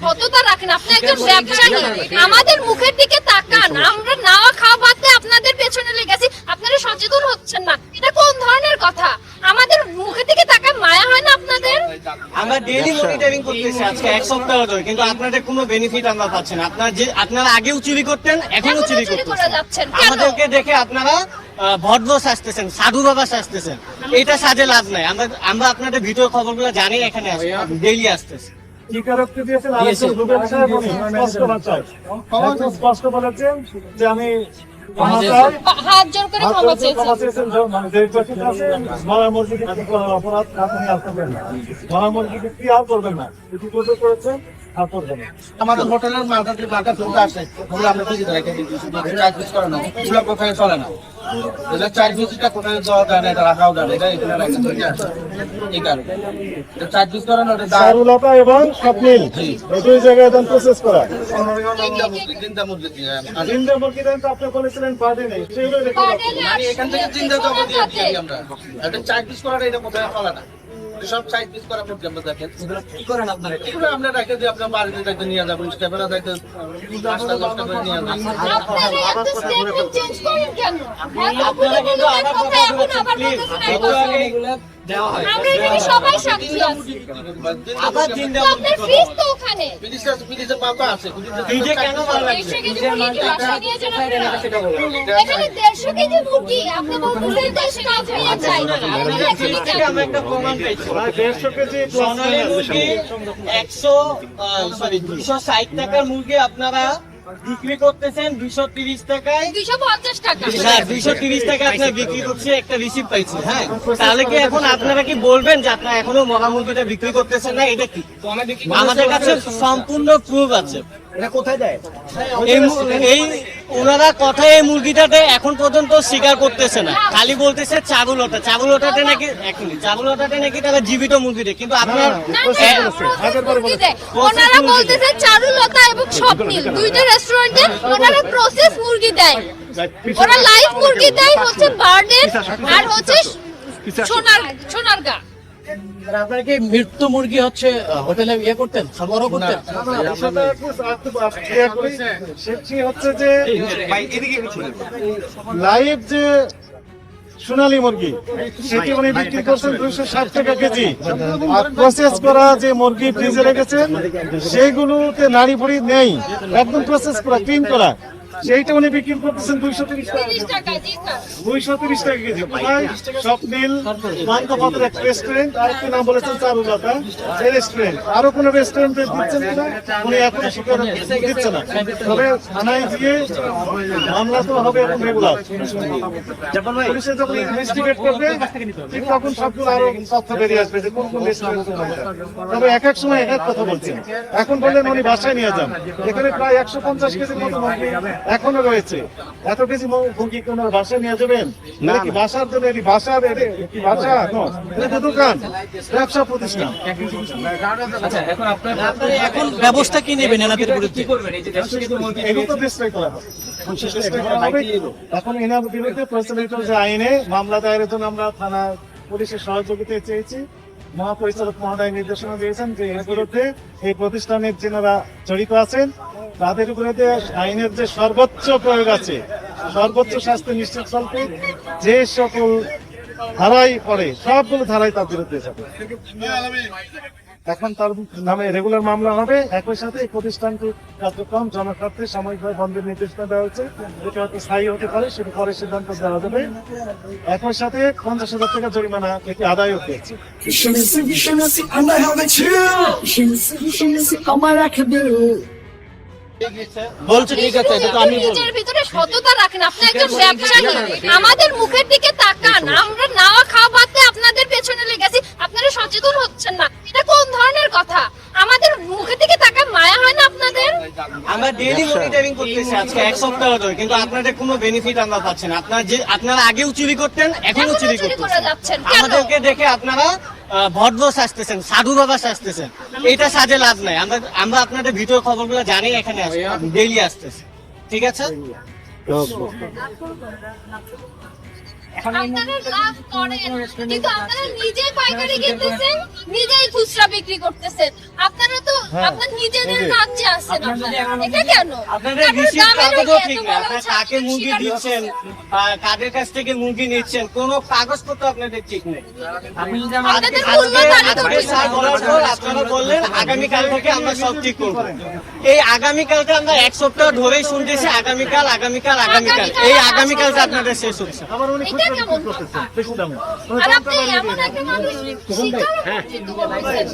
সততা রাখেন। আপনি একজন ব্যবসায়ী, আমাদের মুখের দিকে তাকান। আমরা নাওয়া খাওয়া বাদ দিয়ে আপনাদের পেছনে লেগেছি, আপনারা সচেতন হচ্ছেন না। এটা কোন ধরনের কথা? আমাদের মুখের দিকে তাকান, মায়া হয় না আপনাদের? আমরা ডেইলি মনিটরিং করতেছি আজকে এক সপ্তাহ ধরে, কিন্তু আপনাদের কোনো বেনিফিট আমরা পাচ্ছি না। আপনারা আগেও চুরি করতেন, এখনো চুরি করে যাচ্ছেন। আমাদেরকে দেখে আপনারা ভদ্র সাজতেছেন, সাধু বাবা সাজতেছেন। এটা সাজে লাভ নাই। আমরা আপনাদের ভিডিও খবরগুলো জানি, এখানে ডেইলি আসতেছি। স্পষ্ট বলেছেন যে আমি হাত জোর করে ক্ষমা চেয়েছি। মরা মুরগিকে অপরাধ আপনি আর করবেন না, মরা মুরগিকে কি আর করবেন না, এটি করেছেন আর করবেন না। আমাদের হোটেলের মার্কা চলতে আসে, আমরা ফ্রিজে রেখে দিচ্ছি, চার্জ পিস করে না, এগুলো কোথায় চলে না। এটা চার্জ পিসটা কোথায় দেওয়া যায় না, এটা রাখাও যায় না, এটা এখানে রাখা এই কারণে এটা চার্জ পিস করে না। চারুলতা এবং স্বপ্নিল এই দুই জায়গায় দেন প্রসেস করা। চিন্তা মুরগি জিন্দা মুরগি দেন তো আপনি বলেছিলেন পার্টি নেই, সেগুলো মানে এখান থেকে চিন্তা জমা দিয়ে দিই আমরা। এটা চার্জ পিস করাটা এটা কোথায় চলে না, সব সাইড পিস করা মুরগি আমরা দেখেন কি করেন আপনারা। এগুলো আমরা রেখে দিই, আপনার বাড়িতে যাইতে নিয়ে যাবেন, ক্যামেরা যাইতে 5টা-10টা করে নিয়ে যাবেন। আপনারা এত স্টেটমেন্ট চেঞ্জ করেন কেন? আপনারা কিন্তু আবার কথা বলছেন, প্লিজ একটু আগে দেওয়া হয়। আমরা এখানে সবাই সাক্ষী আছি। আবার জিন্দা আপনার ফ্রিজ তো ওখানে। ফ্রিজের পাতা আছে, ফ্রিজে কেন ভালো লাগছে? 150 কেজি মুরগি বাসায় নিয়ে যান আপনারা। এখানে 150 কেজি মুরগি, আপনি বলতেছেন 150 কেজি নিয়ে যাই। আপনারা এখানে কেন? আমরা একটা প্রমাণ পেয়েছি। 150 কেজি সোনালী মুরগি 260 টাকার মুরগি আপনারা বিক্রি করতেছেন 230 টাকায়। 250 টাকা। হ্যাঁ, 230 টাকা আপনার বিক্রি করছে, একটা রিসিভ পাইছি। হ্যাঁ, তাহলে কি এখন আপনারা কি বলবেন যে আপনারা এখনো মরা মুরগিটা বিক্রি করতেছেন না? এটা কি? আমাদের কাছে সম্পূর্ণ প্রুফ আছে। এটা কোথায় যায়? এই ওনারা কথায় এই মুরগিটাতে এখন পর্যন্ত স্বীকার করতেছে না, খালি বলতেছে চাবুলটাতে নাকি চাবুলটাতে নাকি তারা জীবিত মুরগি দেয়, কিন্তু আপনার ওনারা বলতেছে চারুলতা এবং স্বপ্নিল দুইটা রেস্টুরেন্টে ওনারা প্রসেস মুরগি দেয়। ওরা লাইভ মুরগি দেয় হচ্ছে বার্ডেন আর হচ্ছে সোনারগা। আপনারা কি মৃত্যু মুরগি হচ্ছে হোটেলে ইয়ে করতেন, সরবরাহ করতেন? সেটি হচ্ছে যে লাইভ যে সোনালী মুরগি সেটি উনি বিক্রি করছেন 260 টাকা কেজি। আর প্রসেস করা যে মুরগি ফ্রিজে রেখেছেন সেইগুলোতে নাড়ি ভুড়ি নেই, একদম প্রসেস করা ক্লিন করা, সেইটা উনি বিক্রি করতেছেন 230 টাকা। 230 টাকা কেজি। স্বপ্নিল মানকাপত্র এক রেস্টুরেন্ট, আরেকটি নাম বলেছেন চারুলতা এই রেস্টুরেন্ট। আরো কোন রেস্টুরেন্টে দিচ্ছেন কিনা উনি এখনো স্বীকার দিচ্ছে না। তবে থানায় গিয়ে মামলা তো হবে এখন রেগুলার। পুলিশে যখন ইনভেস্টিগেট করবে ঠিক তখন সবগুলো আরো তথ্য বেরিয়ে আসবে যে কোন কোন রেস্টুরেন্ট। তবে এক এক সময় এক এক কথা বলছেন। এখন বললেন উনি বাসায় নিয়ে যান, এখানে প্রায় 150 কেজির মতো মুরগি এখনো রয়েছে। এত কেজি মুরগি কোন বাসায় নিয়ে যাবেন? কি বাসার জন্য? এটি বাসার কি বাসা? এটা দোকান, ব্যবসা প্রতিষ্ঠান। আচ্ছা, এখন ব্যবস্থা কি নেবেন এনাদের বিরুদ্ধে? এগুলো তো ডিস্ট্রাই করা হবে। এখন এনার বিরুদ্ধে প্রচলিত যে আইনে মামলা দায়েরের জন্য আমরা থানা পুলিশের সহযোগিতা চেয়েছি। মহাপরিচালক মহোদয় নির্দেশনা দিয়েছেন যে এর বিরুদ্ধে এই প্রতিষ্ঠানের যারা জড়িত আছেন তাদের বিরুদ্ধে আইনের যে সর্বোচ্চ প্রয়োগ আছে, সর্বোচ্চ শাস্তি নিশ্চিত চলবে। যে সকল ধারাই পড়ে সবগুলো ধারাই তার বিরুদ্ধে যাবে। এখন তার নামে রেগুলার মামলা হবে। একই সাথে এই প্রতিষ্ঠানটির কার্যক্রম জনস্বার্থে সাময়িকভাবে বন্ধের নির্দেশনা দেওয়া হয়েছে, যেটা হয়তো স্থায়ী হতে পারে, সেটা পরে সিদ্ধান্ত দেওয়া যাবে। একই সাথে 50,000 টাকা জরিমানা এটি আদায়ও হয়েছে। বলছে ঠিক আছে, এটা তো আমি বলবো। নিজের ভিতরে সততা রাখেন। আপনি একজন ব্যবসায়ী, আমাদের মুখের দিকে তাকান। আমরা নাওয়া খাওয়া বাদ দিয়ে আপনাদের পেছনে লেগেছি, আপনারা সচেতন হচ্ছেন না। এটা কোন ধরনের কথা? আমাদের মুখের দিকে তাকান, মায়া হয় না আপনাদের? আমরা ডেইলি মনিটরিং করতেছি আজকে এক সপ্তাহ ধরে, কিন্তু আপনাদের কোনো বেনিফিট আমরা পাচ্ছি না। আপনারা আগেও চুরি করতেন, এখনো চুরি করে যাচ্ছেন। করতেছেন। আমাদেরকে দেখে আপনারা ভদ্র সাজতেছেন, সাধু বাবা সাজতেছেন। এটা সাজে লাভ নাই। আমরা আপনাদের ভিডিও খবরগুলো জানি, এখানে ডেইলি আসতেছি। ঠিক আছে? আপনারা লাভ করেন, কিন্তু আপনারা নিজেই পাইকারি কিনতেছেন, নিজেই খুচরা বিক্রি করতেছেন। আপনারা তো আপনার নিজেদের রাজ্যে আছেন, এটা কেন? আপনাদের তারপর রিসিভ দামেরও কাগজও এত ঠিক বড় না, আপনারা কাকে ছাড় মুরগি স্বীকার দিচ্ছেন, কাদের কাছ থেকে মুরগি নিচ্ছেন, কোনো কাগজপত্র আপনাদের ঠিক নেই। আপনাদের আজকে মূল্য তালিকা আজকে স্যার বলার পর আপনারা বললেন আগামীকাল থেকে আমরা সব ঠিক করবো। এই আগামীকালটা আমরা এক সপ্তাহ ধরেই শুনতেছি, আগামীকাল আগামীকাল আগামীকাল, এই আগামীকালটা আপনাদের শেষ হচ্ছে। আবার উনি এটা খুচরা কেমন বিক্রি করতেছেন কথা? বেশি দামে আর আপনি এমন একটা মানুষ স্বীকার করতে বলছেন।